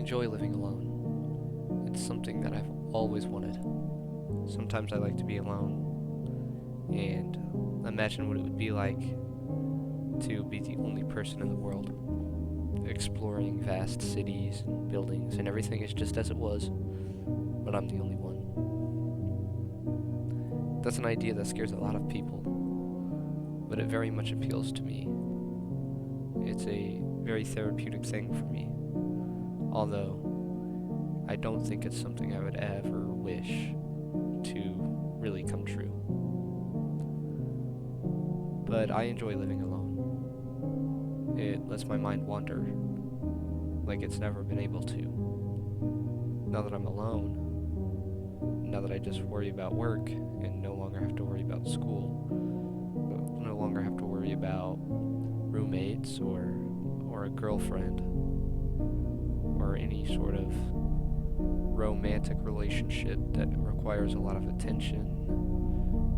enjoy living alone. It's something that I've always wanted. Sometimes I like to be alone and imagine what it would be like to be the only person in the world, exploring vast cities and buildings, and everything is just as it was, but I'm the only one. That's an idea that scares a lot of people, but it very much appeals to me. It's a very therapeutic thing for me, although I don't think it's something I would ever wish to really come true. But I enjoy living alone. It lets my mind wander like it's never been able to. Now that I'm alone, now that I just worry about work and no longer have to worry about school, no longer have to worry about roommates or a girlfriend or any sort of romantic relationship that requires a lot of attention,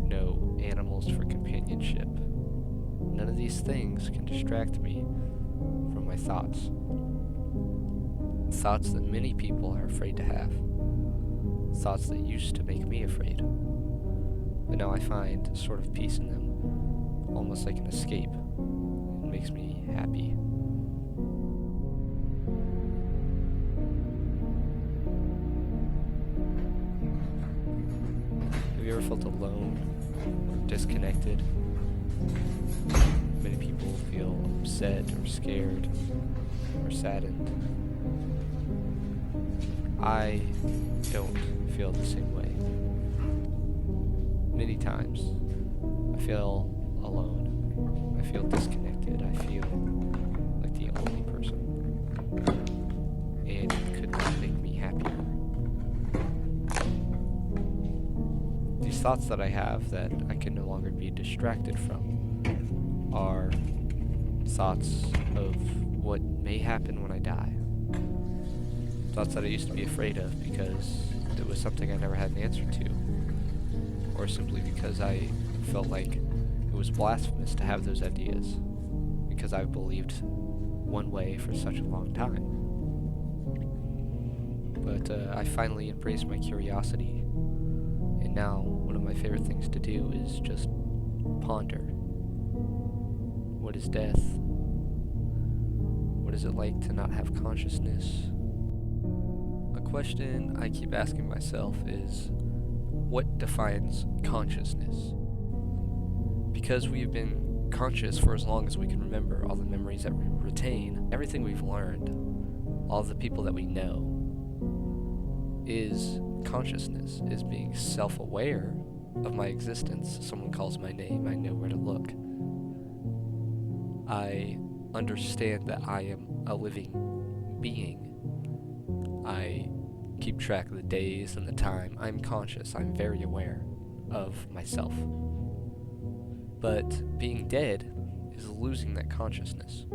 no animals for companionship. None of these things can distract me from my thoughts. Thoughts that many people are afraid to have. Thoughts that used to make me afraid. But now I find sort of peace in them, almost like an escape. It makes me happy. Have you ever felt alone or disconnected? Many people feel upset or scared or saddened. I don't feel the same way. Many times I feel alone. I feel disconnected. I feel like the only person. And it could not make me happier. These thoughts that I have that I can no longer be distracted from are thoughts of what may happen when I die. Thoughts that I used to be afraid of because it was something I never had an answer to, or simply because I felt like it was blasphemous to have those ideas, because I've believed one way for such a long time. But I finally embraced my curiosity, and now one of my favorite things to do is just ponder. What is death? What is it like to not have consciousness? A question I keep asking myself is, what defines consciousness? Because we've been conscious for as long as we can remember, all the memories that we retain, everything we've learned, all the people that we know, is consciousness, is being self-aware of my existence. Someone calls my name, I know where to look. I understand that I am a living being. I keep track of the days and the time. I'm conscious. I'm very aware of myself. But being dead is losing that consciousness.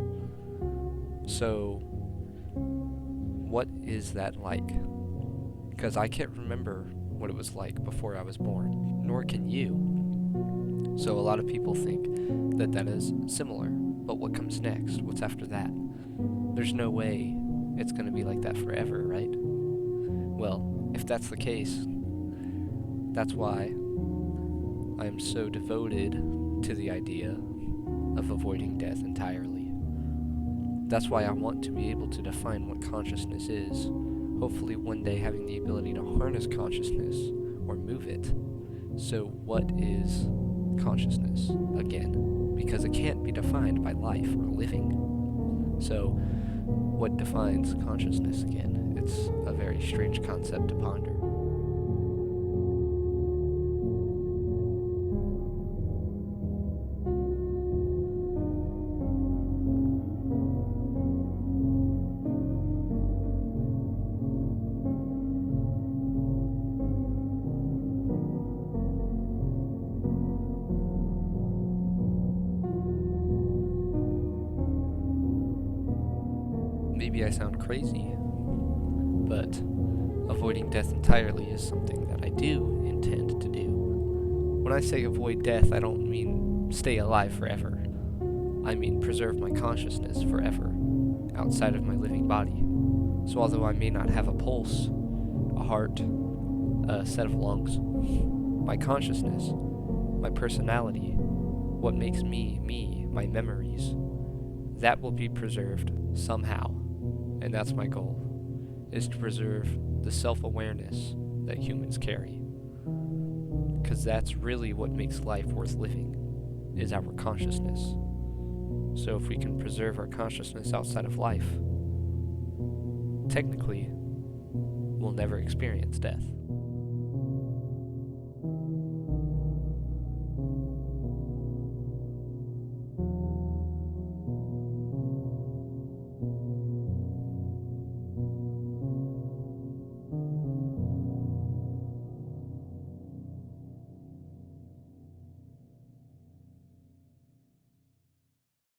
So, what is that like? Because I can't remember what it was like before I was born, nor can you. So a lot of people think that that is similar. But what comes next? What's after that? There's no way it's going to be like that forever, right? Well, if that's the case, that's why I'm so devoted to the idea of avoiding death entirely. That's why I want to be able to define what consciousness is, hopefully one day having the ability to harness consciousness or move it. So what is consciousness, again? Because it can't be defined by life or living. So, what defines consciousness again? It's a very strange concept to ponder. Maybe I sound crazy, but avoiding death entirely is something that I do intend to do. When I say avoid death, I don't mean stay alive forever. I mean preserve my consciousness forever, outside of my living body. So although I may not have a pulse, a heart, a set of lungs, my consciousness, my personality, what makes me me, my memories, that will be preserved somehow. And that's my goal, is to preserve the self-awareness that humans carry. Because that's really what makes life worth living, is our consciousness. So if we can preserve our consciousness outside of life, technically, we'll never experience death.